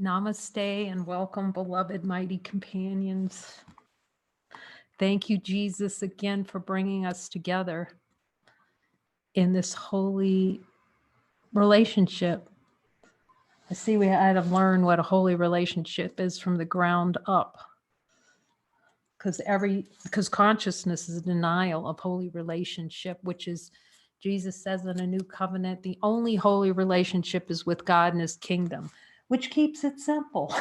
Namaste and welcome, beloved mighty companions. Thank you, Jesus, again for bringing us together in this holy relationship. I see we had to learn what a holy relationship is from the ground up, because consciousness is a denial of holy relationship, which is, Jesus says in a new covenant, the only holy relationship is with God and his kingdom, which keeps it simple.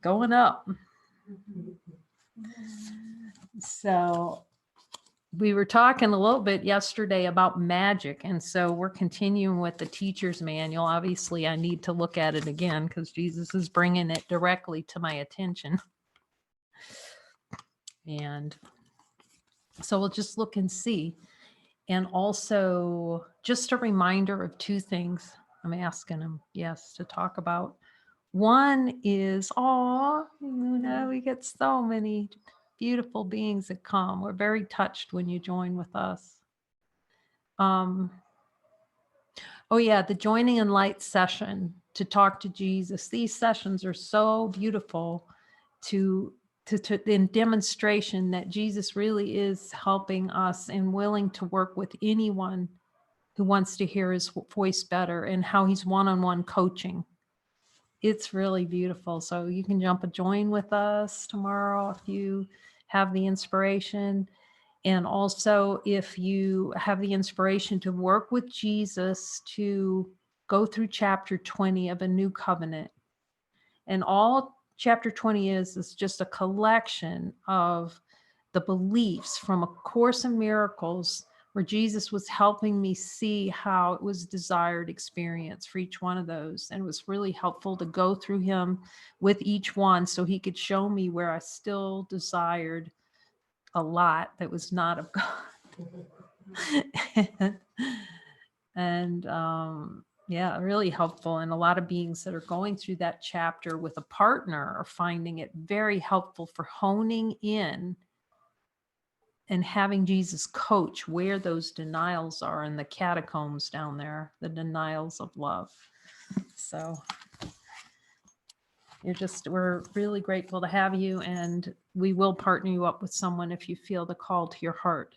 Going up. So we were talking a little bit yesterday about magic, and so we're continuing with the teacher's manual. Obviously, I need to look at it again because Jesus is bringing it directly to my attention. And so we'll just look and see. And also, just a reminder of two things I'm asking him, yes, to talk about. One is, we get so many beautiful beings that come. We're very touched when you join with us. The joining in light session to talk to Jesus. These sessions are so beautiful in demonstration that Jesus really is helping us and willing to work with anyone who wants to hear his voice better, and how he's one-on-one coaching. It's really beautiful. So you can join with us tomorrow if you have the inspiration. And also if you have the inspiration to work with Jesus to go through chapter 20 of a new covenant. And all chapter 20 is just a collection of the beliefs from A Course in Miracles, where Jesus was helping me see how it was desired experience for each one of those. And it was really helpful to go through him with each one so he could show me where I still desired a lot that was not of God. Really helpful. And a lot of beings that are going through that chapter with a partner are finding it very helpful for honing in and having Jesus coach where those denials are in the catacombs down there, the denials of love. So we're really grateful to have you, and we will partner you up with someone if you feel the call to your heart.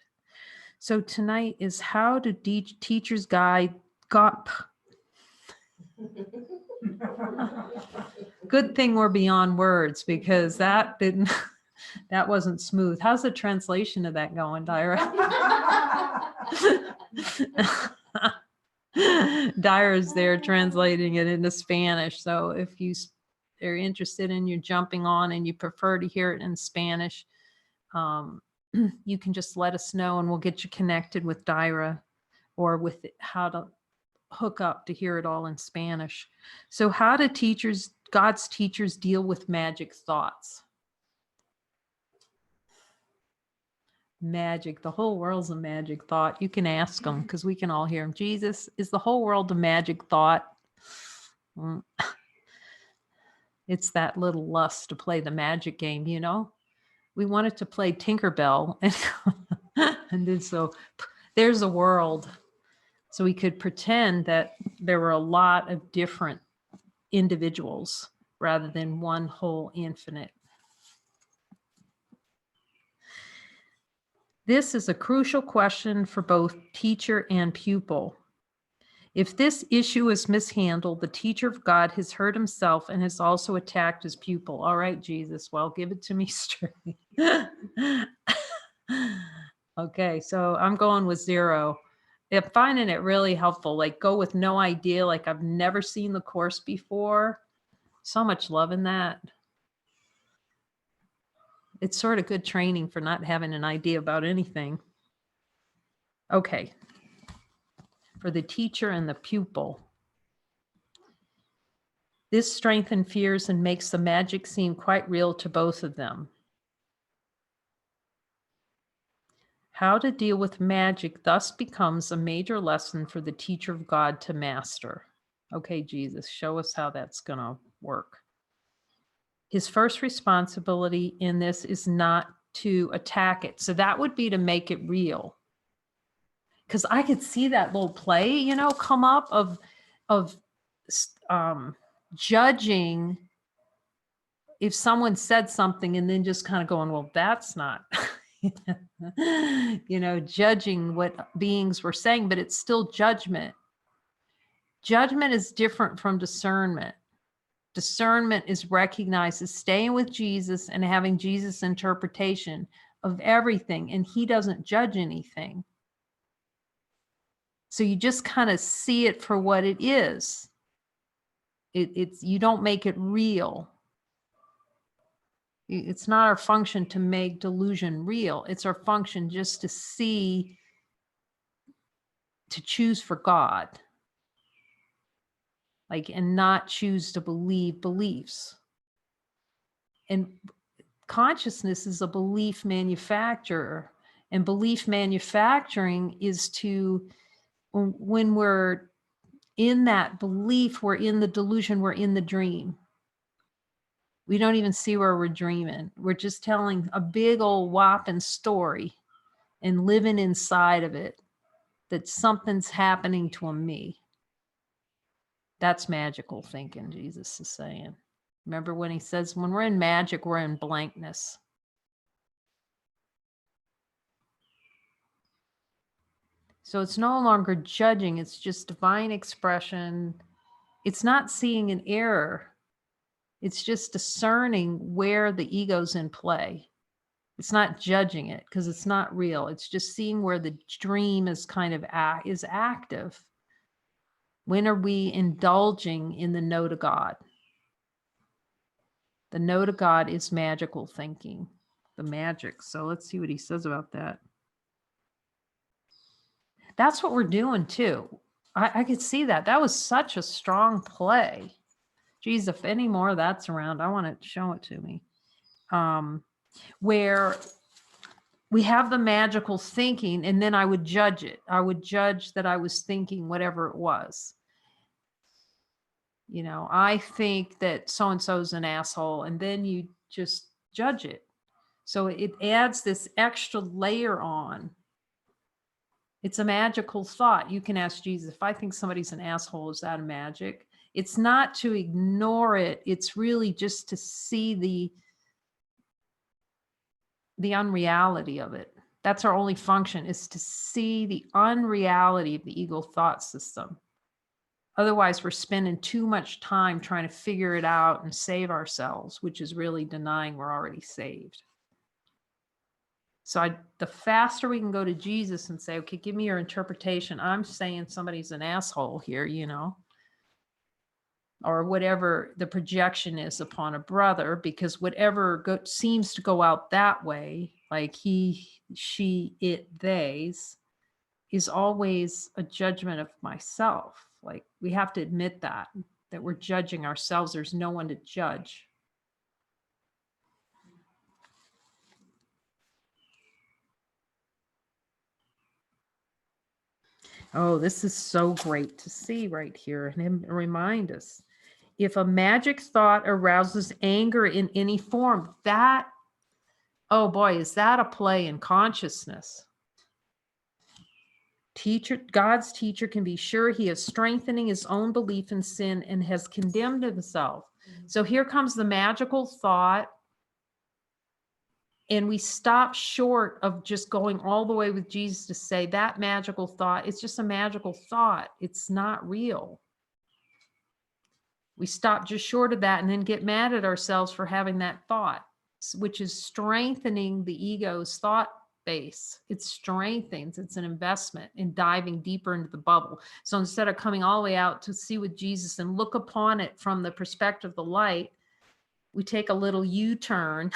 So tonight is how to teacher's guide. Good thing we're beyond words, because that wasn't smooth. How's the translation of that going, Dyra? Dyra's there translating it into Spanish. So if you are interested in you jumping on and you prefer to hear it in Spanish, you can just let us know and we'll get you connected with Dyra, or with how to hook up to hear it all in Spanish. So how do God's teachers deal with magic thoughts? Magic, the whole world's a magic thought. You can ask them, because we can all hear them. Jesus, is the whole world a magic thought? It's that little lust to play the magic game, We wanted to play Tinkerbell, and then so there's a world. So we could pretend that there were a lot of different individuals rather than one whole infinite. This is a crucial question for both teacher and pupil. If this issue is mishandled, the teacher of God has hurt himself and has also attacked his pupil. All right, Jesus, well, give it to me straight. Okay, so I'm going with 0. I'm finding it really helpful. Like, go with no idea, like I've never seen the course before. So much love in that. It's sort of good training for not having an idea about anything. Okay. For the teacher and the pupil. This strengthens fears and makes the magic seem quite real to both of them. How to deal with magic thus becomes a major lesson for the teacher of God to master. Okay, Jesus, show us how that's going to work. His first responsibility in this is not to attack it. So that would be to make it real. Because I could see that little play, come up of of judging if someone said something and then just kind of going, well, that's not, judging what beings were saying, but it's still judgment. Judgment is different from discernment. Discernment is recognized as staying with Jesus and having Jesus' interpretation of everything, and he doesn't judge anything. So you just kind of see it for what it is. It's you don't make it real. It's not our function to make delusion real. It's our function just to see, to choose for God, and not choose to believe beliefs. And consciousness is a belief manufacturer, and belief manufacturing is to, when we're in that belief, we're in the delusion, we're in the dream. We don't even see where we're dreaming. We're just telling a big old whopping story and living inside of it, that something's happening to me. That's magical thinking, Jesus is saying. Remember when he says, when we're in magic, we're in blankness. So it's no longer judging, it's just divine expression. It's not seeing an error. It's just discerning where the ego's in play. It's not judging it because it's not real. It's just seeing where the dream is kind of is active. When are we indulging in the no to God? The no to God is magical thinking, the magic. So let's see what he says about that. That's what we're doing too. I could see that. That was such a strong play. Geez, if any more of that's around, I want to show it to me. Where we have the magical thinking, and then I would judge it. I would judge that I was thinking whatever it was. I think that so-and-so is an asshole, and then you just judge it. So it adds this extra layer on. It's a magical thought. You can ask Jesus, if I think somebody's an asshole, is that a magic? It's not to ignore it. It's really just to see the unreality of it. That's our only function, is to see the unreality of the ego thought system. Otherwise, we're spending too much time trying to figure it out and save ourselves, which is really denying we're already saved. So the faster we can go to Jesus and say, okay, give me your interpretation. I'm saying somebody's an asshole here, or whatever the projection is upon a brother, because whatever seems to go out that way, like he, she, it, they's, is always a judgment of myself. Like, we have to admit that we're judging ourselves. There's no one to judge. Oh, this is so great to see right here, and him remind us. If a magic thought arouses anger in any form, that, oh boy, is that a play in consciousness? God's teacher can be sure he is strengthening his own belief in sin and has condemned himself. So here comes the magical thought, and we stop short of just going all the way with Jesus to say that magical thought, it's just a magical thought. It's not real. We stop just short of that and then get mad at ourselves for having that thought, which is strengthening the ego's thought base. It strengthens, it's an investment in diving deeper into the bubble. So instead of coming all the way out to see with Jesus and look upon it from the perspective of the light, we take a little U-turn,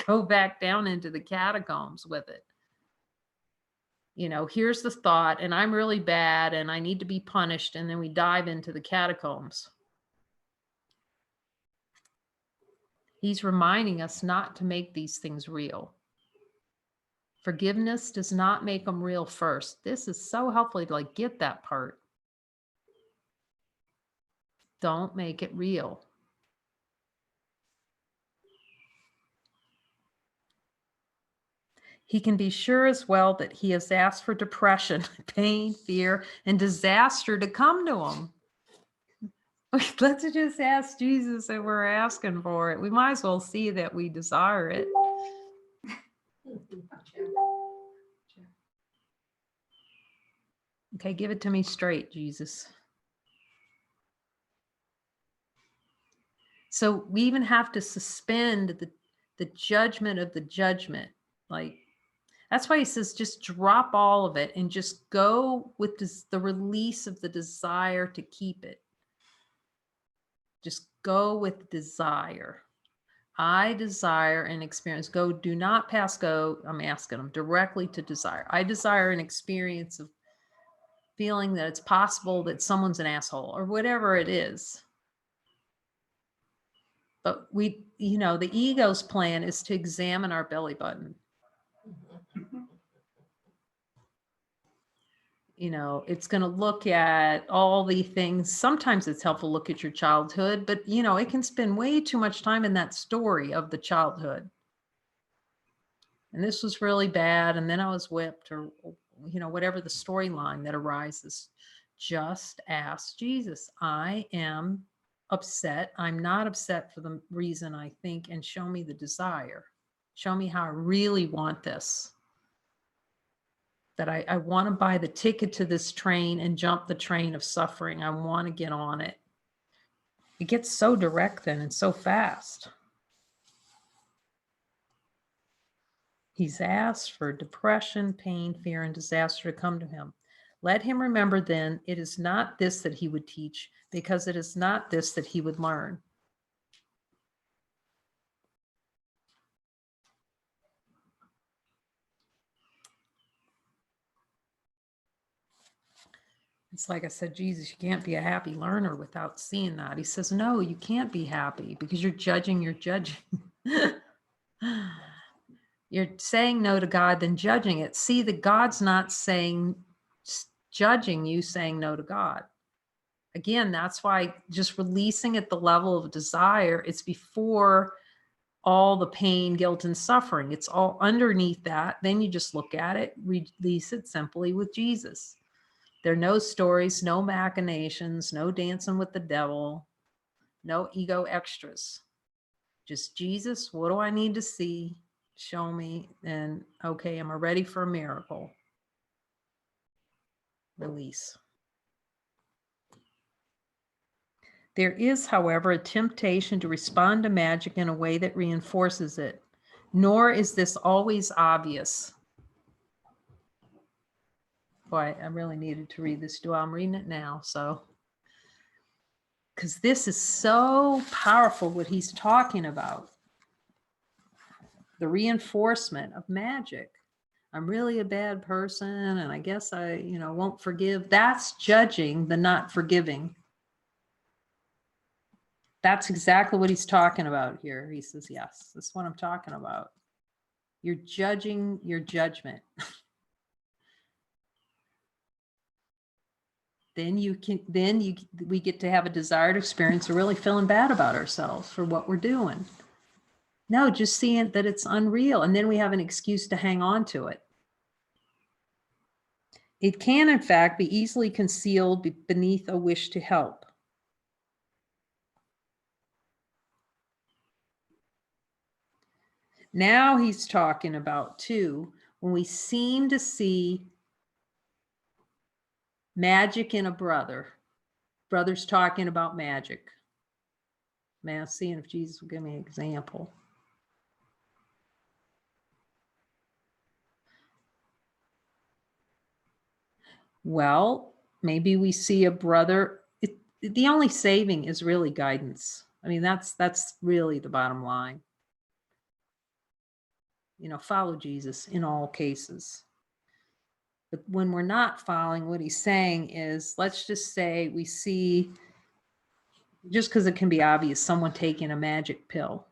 go back down into the catacombs with it. Here's the thought, and I'm really bad and I need to be punished. And then we dive into the catacombs. He's reminding us not to make these things real. Forgiveness does not make them real first. This is so helpful to get that part. Don't make it real. He can be sure as well that he has asked for depression, pain, fear, and disaster to come to him. Let's just ask Jesus if we're asking for it. We might as well see that we desire it. Okay, give it to me straight, Jesus. So we even have to suspend the judgment of the judgment. Like, that's why he says just drop all of it and just go with the release of the desire to keep it. Just go with desire. I desire an experience. Go, do not pass go. I'm asking them directly to desire. I desire an experience of feeling that it's possible that someone's an asshole or whatever it is. But we, the ego's plan is to examine our belly button. It's going to look at all the things. Sometimes it's helpful to look at your childhood, but it can spend way too much time in that story of the childhood. And this was really bad. And then I was whipped, or, whatever the storyline that arises. Just ask Jesus, I am upset. I'm not upset for the reason I think, and show me the desire. Show me how I really want this. That I want to buy the ticket to this train and jump the train of suffering. I want to get on it. It gets so direct then and so fast. He's asked for depression, pain, fear, and disaster to come to him. Let him remember then, it is not this that he would teach, because it is not this that he would learn. It's like I said, Jesus, you can't be a happy learner without seeing that. He says, no, you can't be happy because you're judging. You're saying no to God, then judging it. See, that God's not judging you, saying no to God. Again, that's why just releasing at the level of desire, it's before all the pain, guilt, and suffering. It's all underneath that. Then you just look at it, release it simply with Jesus. There are no stories, no machinations, no dancing with the devil, no ego extras. Just Jesus, what do I need to see? Show me. And okay, am I ready for a miracle? Release. There is, however, a temptation to respond to magic in a way that reinforces it, nor is this always obvious. Boy, I really needed to read this. I'm reading it now, so. Because this is so powerful, what he's talking about. The reinforcement of magic. I'm really a bad person, and I guess I, won't forgive. That's judging the not forgiving. That's exactly what he's talking about here. He says, yes, that's what I'm talking about. You're judging your judgment. We get to have a desired experience of really feeling bad about ourselves for what we're doing. No, just seeing that it's unreal. And then we have an excuse to hang on to it. It can, in fact, be easily concealed beneath a wish to help. Now he's talking about, too, when we seem to see magic in a brother. Brother's talking about magic. Man, seeing if Jesus will give me an example. Well, maybe we see a brother. The only saving is really guidance. I mean, that's really the bottom line. Follow Jesus in all cases. But when we're not following, what he's saying is, let's just say we see, just because it can be obvious, someone taking a magic pill.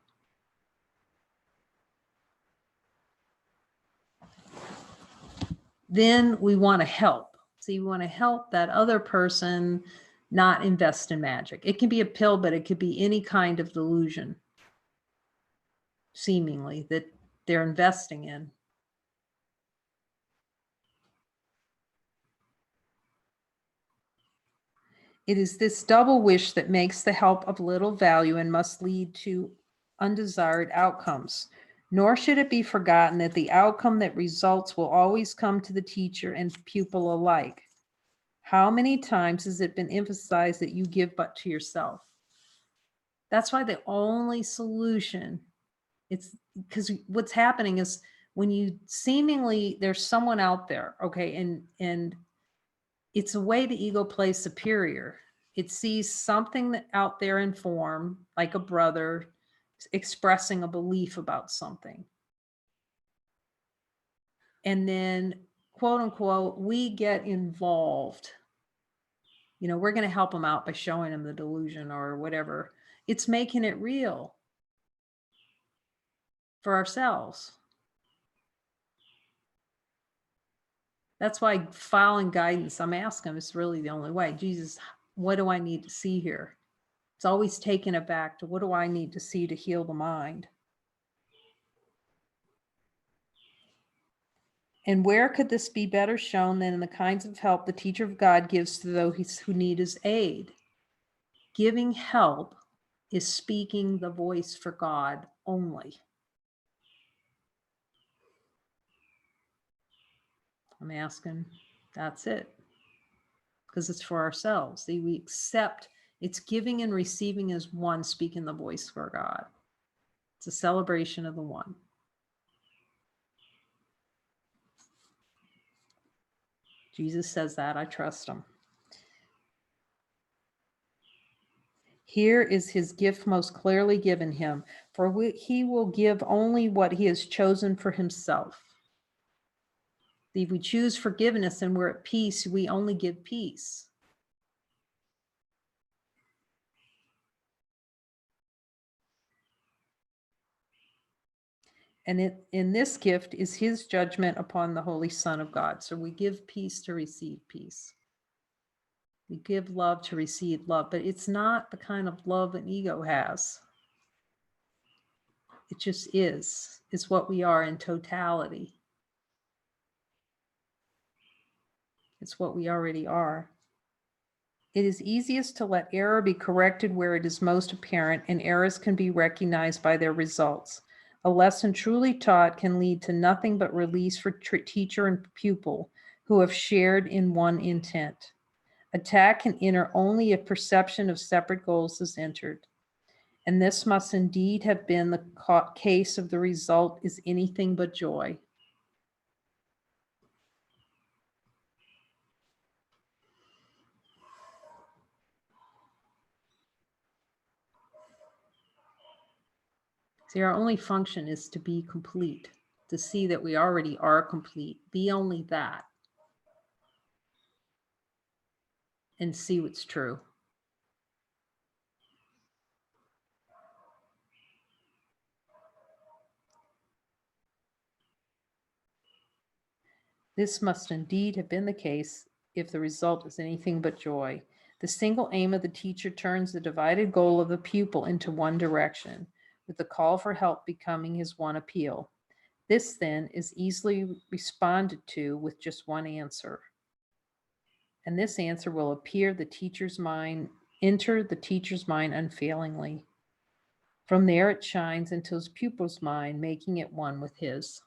Then we want to help. See, we want to help that other person not invest in magic. It can be a pill, but it could be any kind of delusion, seemingly, that they're investing in. It is this double wish that makes the help of little value and must lead to undesired outcomes. Nor should it be forgotten that the outcome that results will always come to the teacher and pupil alike. How many times has it been emphasized that you give but to yourself? That's why the only solution, it's because what's happening is when you seemingly, there's someone out there, okay, and it's a way the ego plays superior. It sees something out there in form, like a brother expressing a belief about something. And then, quote unquote, we get involved. We're going to help them out by showing them the delusion or whatever. It's making it real for ourselves. That's why following guidance, I'm asking, is really the only way. Jesus, what do I need to see here? It's always taking it back to what do I need to see to heal the mind? And where could this be better shown than in the kinds of help the teacher of God gives to those who need his aid? Giving help is speaking the voice for God only. I'm asking, that's it. Because it's for ourselves. See, we accept, it's giving and receiving as one, speaking the voice for God. It's a celebration of the one. Jesus says that, I trust him. Here is his gift most clearly given him, for he will give only what he has chosen for himself. If we choose forgiveness and we're at peace, we only give peace. And in this gift is his judgment upon the Holy Son of God. So we give peace to receive peace. We give love to receive love, but it's not the kind of love an ego has. It just is. It's what we are in totality. It's what we already are. It is easiest to let error be corrected where it is most apparent, and errors can be recognized by their results. A lesson truly taught can lead to nothing but release for teacher and pupil who have shared in one intent. Attack can enter only if perception of separate goals is entered. And this must indeed have been the case if the result is anything but joy. See, our only function is to be complete, to see that we already are complete. Be only that. And see what's true. This must indeed have been the case if the result is anything but joy. The single aim of the teacher turns the divided goal of the pupil into one direction, with the call for help becoming his one appeal. This, then, is easily responded to with just one answer. And this answer will enter the teacher's mind unfailingly. From there it shines into his pupil's mind, making it one with his.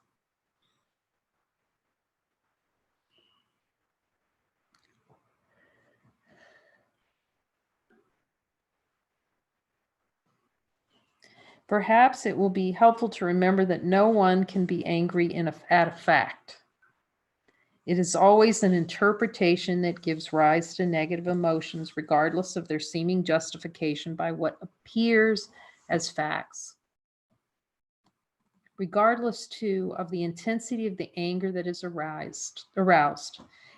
Perhaps it will be helpful to remember that no one can be angry at a fact. It is always an interpretation that gives rise to negative emotions, regardless of their seeming justification by what appears as facts. Regardless, too, of the intensity of the anger that is aroused,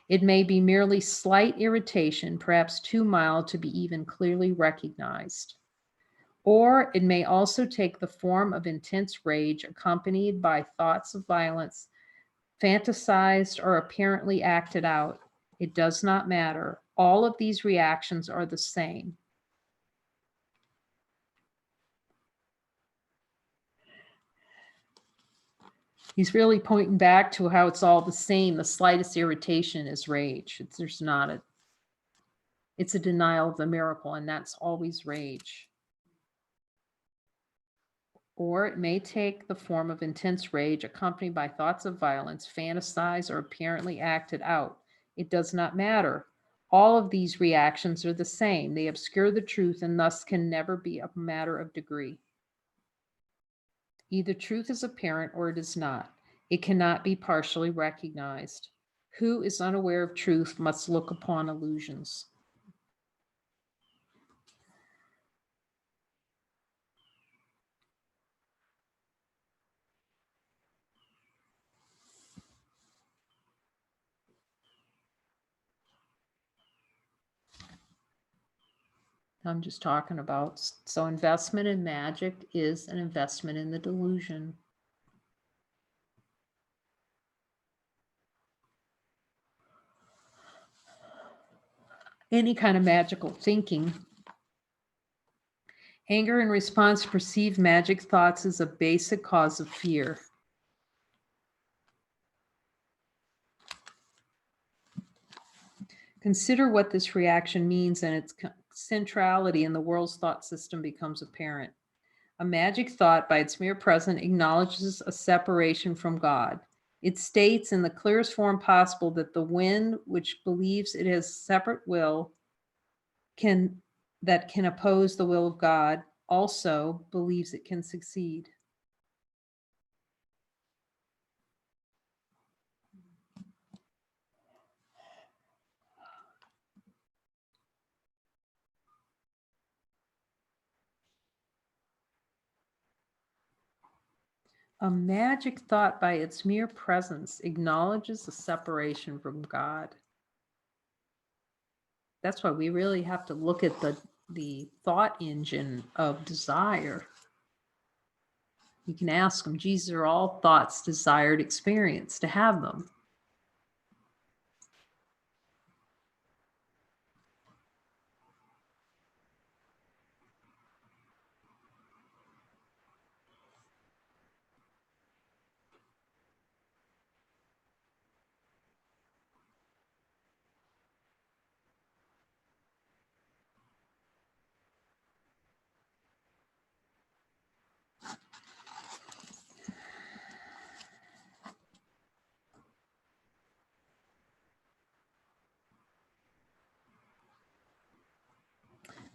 it may be merely slight irritation, perhaps too mild to be even clearly recognized. Or it may also take the form of intense rage accompanied by thoughts of violence, fantasized or apparently acted out. It does not matter. All of these reactions are the same. He's really pointing back to how it's all the same. The slightest irritation is rage. There's not a It's a denial of the miracle, and that's always rage. Or it may take the form of intense rage accompanied by thoughts of violence, fantasized or apparently acted out. It does not matter. All of these reactions are the same. They obscure the truth and thus can never be a matter of degree. Either truth is apparent or it is not. It cannot be partially recognized. Who is unaware of truth must look upon illusions. I'm just talking about, so investment in magic is an investment in the delusion. Any kind of magical thinking. Anger in response to perceived magic thoughts is a basic cause of fear. Consider what this reaction means, and its centrality in the world's thought system becomes apparent. A magic thought, by its mere presence, acknowledges a separation from God. It states in the clearest form possible that the wind, which believes it has separate will, that can oppose the will of God, also believes it can succeed. A magic thought, by its mere presence, acknowledges a separation from God. That's why we really have to look at the thought engine of desire. You can ask them, Jesus, are all thoughts desired experience to have them?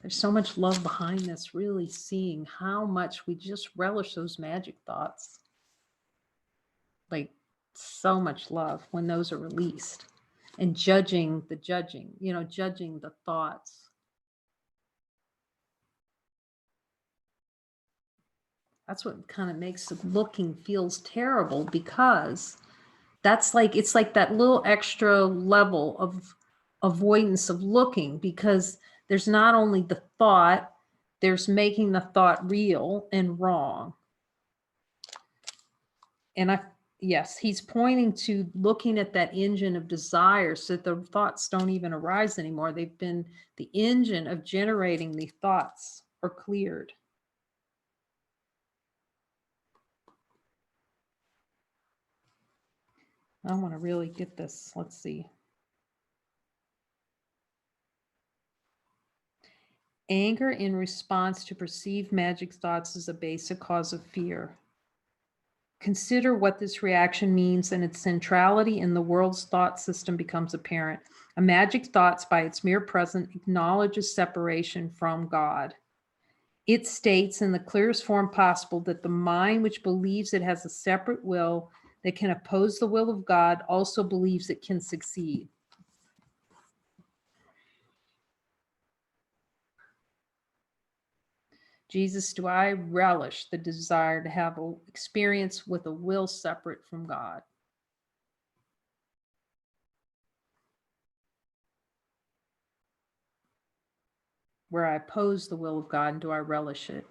There's so much love behind this, really seeing how much we just relish those magic thoughts. Like, so much love when those are released. And judging, judging the thoughts. That's what kind of makes the looking feels terrible, because that's like, it's like that little extra level of avoidance of looking, because there's not only the thought, there's making the thought real and wrong. And yes, he's pointing to looking at that engine of desire so that the thoughts don't even arise anymore. They've been, the engine of generating the thoughts are cleared. I want to really get this. Let's see. Anger in response to perceived magic thoughts is a basic cause of fear. Consider what this reaction means, and its centrality in the world's thought system becomes apparent. A magic thoughts, by its mere presence, acknowledges separation from God. It states in the clearest form possible that the mind which believes it has a separate will that can oppose the will of God also believes it can succeed. Jesus, do I relish the desire to have an experience with a will separate from God? Where I oppose the will of God, and do I relish it?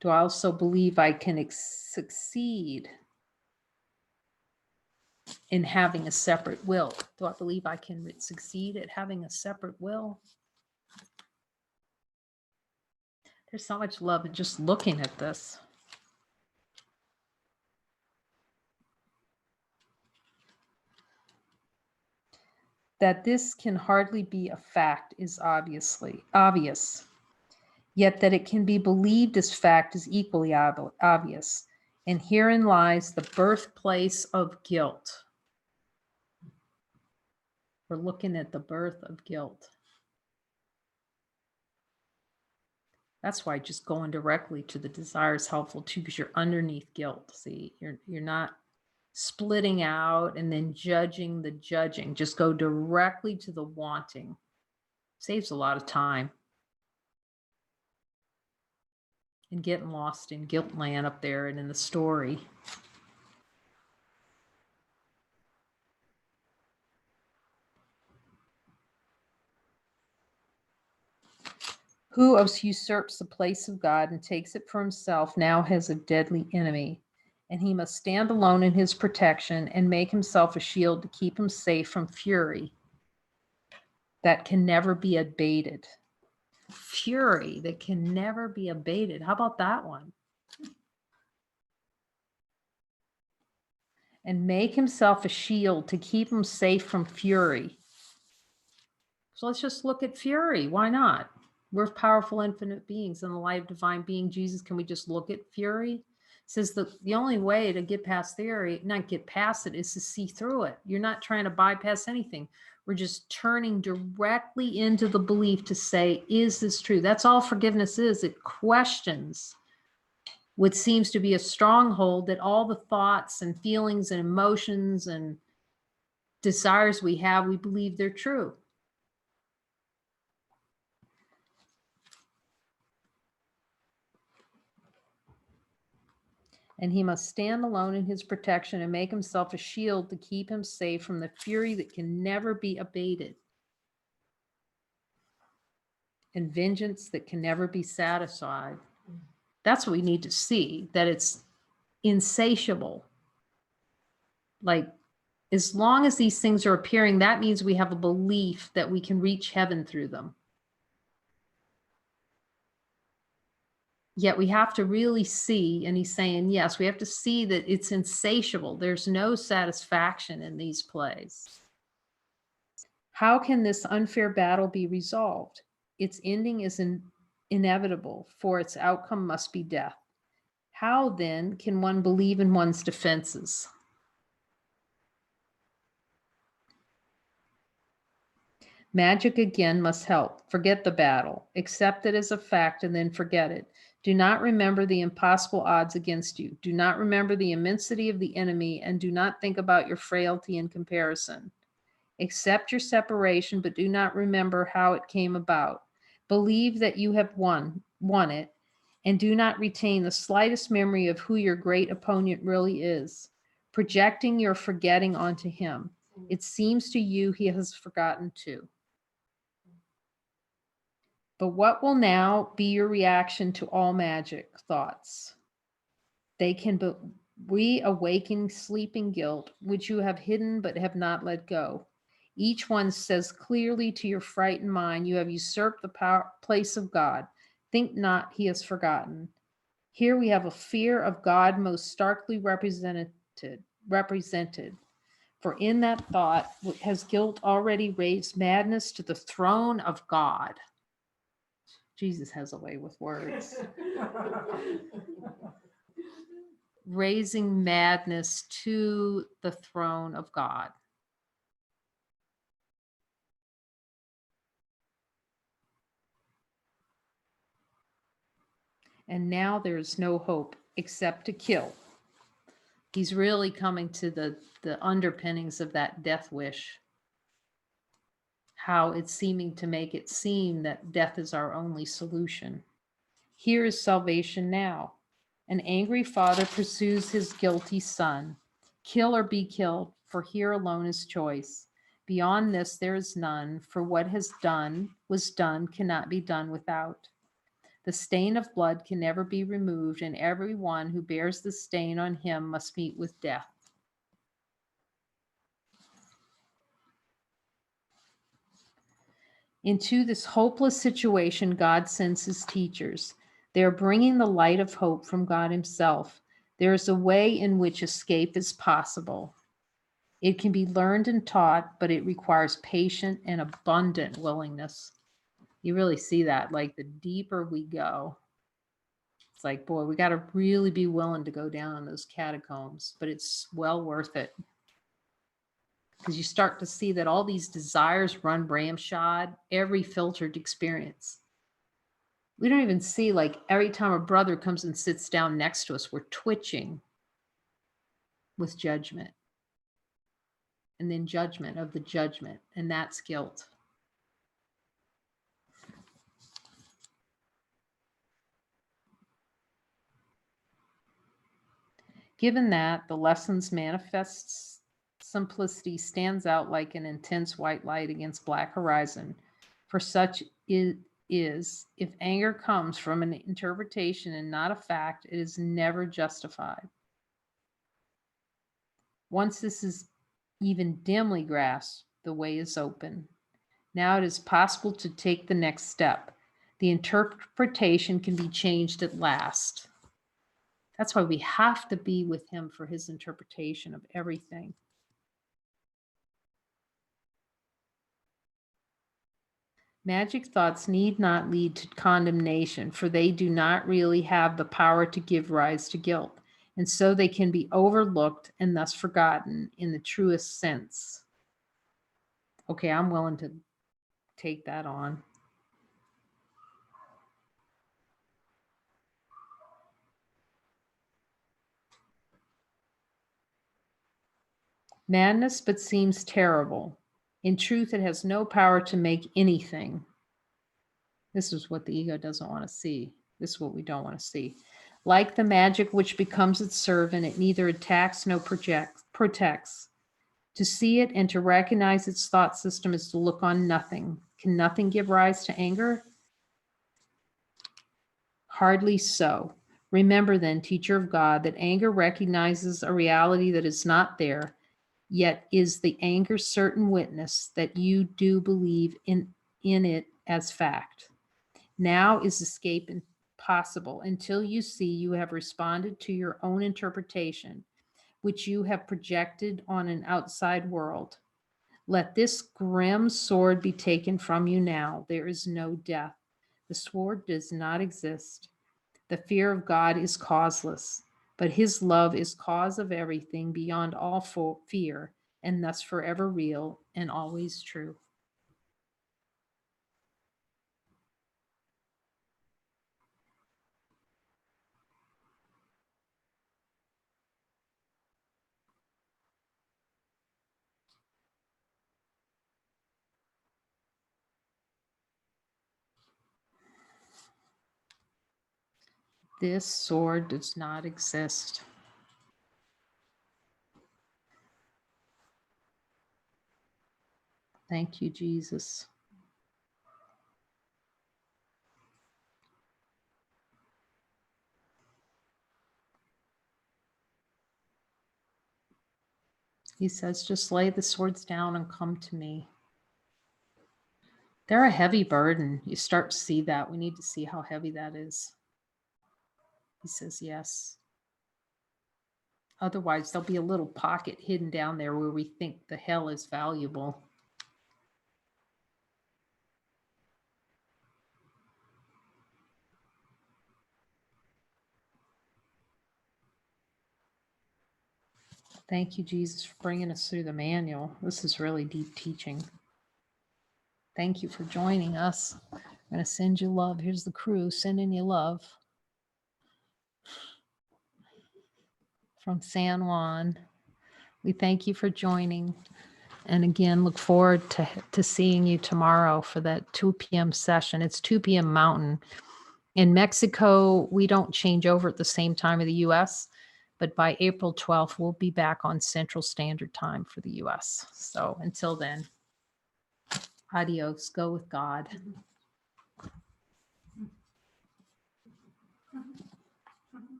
Do I also believe I can succeed in having a separate will? Do I believe I can succeed at having a separate will? There's so much love in just looking at this. That this can hardly be a fact is obvious, yet that it can be believed as fact is equally obvious. And herein lies the birthplace of guilt. We're looking at the birth of guilt. That's why just going directly to the desire is helpful too, because you're underneath guilt. See, you're not splitting out and then judging the judging. Just go directly to the wanting. Saves a lot of time. And getting lost in guilt land up there and in the story. Who usurps the place of God and takes it for himself now has a deadly enemy, and he must stand alone in his protection and make himself a shield to keep him safe from fury that can never be abated. Fury that can never be abated. How about that one? And make himself a shield to keep him safe from fury. So let's just look at fury. Why not? We're powerful, infinite beings in the light of divine being Jesus. Can we just look at fury? It says the only way to get past theory, not get past it, is to see through it. You're not trying to bypass anything. We're just turning directly into the belief to say, is this true? That's all forgiveness is. It questions what seems to be a stronghold that all the thoughts and feelings and emotions and desires we have, we believe they're true. And he must stand alone in his protection and make himself a shield to keep him safe from the fury that can never be abated, and vengeance that can never be satisfied. That's what we need to see, that it's insatiable. Like, as long as these things are appearing, that means we have a belief that we can reach heaven through them. Yet we have to really see, and he's saying, yes, we have to see that it's insatiable. There's no satisfaction in these plays. How can this unfair battle be resolved? Its ending is inevitable, for its outcome must be death. How then can one believe in one's defenses? Magic again must help. Forget the battle. Accept it as a fact and then forget it. Do not remember the impossible odds against you. Do not remember the immensity of the enemy, and do not think about your frailty in comparison. Accept your separation, but do not remember how it came about. Believe that you have won it, and do not retain the slightest memory of who your great opponent really is, projecting your forgetting onto him. It seems to you he has forgotten too. But what will now be your reaction to all magic thoughts? They can reawaken sleeping guilt, which you have hidden but have not let go. Each one says clearly to your frightened mind, you have usurped the place of God. Think not he has forgotten. Here we have a fear of God most starkly represented. For in that thought has guilt already raised madness to the throne of God. Jesus has a way with words. Raising madness to the throne of God. And now there is no hope except to kill. He's really coming to the underpinnings of that death wish. How it's seeming to make it seem that death is our only solution. Here is salvation now. An angry father pursues his guilty son. Kill or be killed, for here alone is choice. Beyond this there is none, for what was done cannot be done without. The stain of blood can never be removed, and everyone who bears the stain on him must meet with death. Into this hopeless situation, God sends his teachers. They are bringing the light of hope from God himself. There is a way in which escape is possible. It can be learned and taught, but it requires patient and abundant willingness. You really see that, like the deeper we go, it's like, boy, we got to really be willing to go down in those catacombs, but it's well worth it. Because you start to see that all these desires run ramshod every filtered experience. We don't even see, like, every time a brother comes and sits down next to us, we're twitching with judgment. And then judgment of the judgment, and that's guilt. Given that, the lesson's manifest simplicity stands out like an intense white light against black horizon. For such it is, if anger comes from an interpretation and not a fact, it is never justified. Once this is even dimly grasped, the way is open. Now it is possible to take the next step. The interpretation can be changed at last. That's why we have to be with him for his interpretation of everything. Magic thoughts need not lead to condemnation, for they do not really have the power to give rise to guilt, and so they can be overlooked and thus forgotten in the truest sense. Okay, I'm willing to take that on. Madness but seems terrible. In truth, it has no power to make anything. This is what the ego doesn't want to see. This is what we don't want to see. Like the magic which becomes its servant, it neither attacks nor protects. To see it and to recognize its thought system is to look on nothing. Can nothing give rise to anger? Hardly so. Remember then, teacher of God, that anger recognizes a reality that is not there, yet is the anger certain witness that you do believe in it as fact. Now is escape impossible until you see you have responded to your own interpretation, which you have projected on an outside world. Let this grim sword be taken from you now. There is no death. The sword does not exist. The fear of God is causeless, but his love is cause of everything beyond all fear, and thus forever real and always true. This sword does not exist. Thank you, Jesus. He says, just lay the swords down and come to me. They're a heavy burden. You start to see that. We need to see how heavy that is. He says, yes. Otherwise, there'll be a little pocket hidden down there where we think the hell is valuable. Thank you, Jesus, for bringing us through the manual. This is really deep teaching. Thank you for joining us. I'm going to send you love. Here's the crew sending you love from San Juan. We thank you for joining. And again, look forward to seeing you tomorrow for that 2 p.m. session. It's 2 p.m. Mountain. In Mexico, we don't change over at the same time of the U.S., but by April 12th, we'll be back on Central Standard Time for the U.S. So until then, adios. Go with God.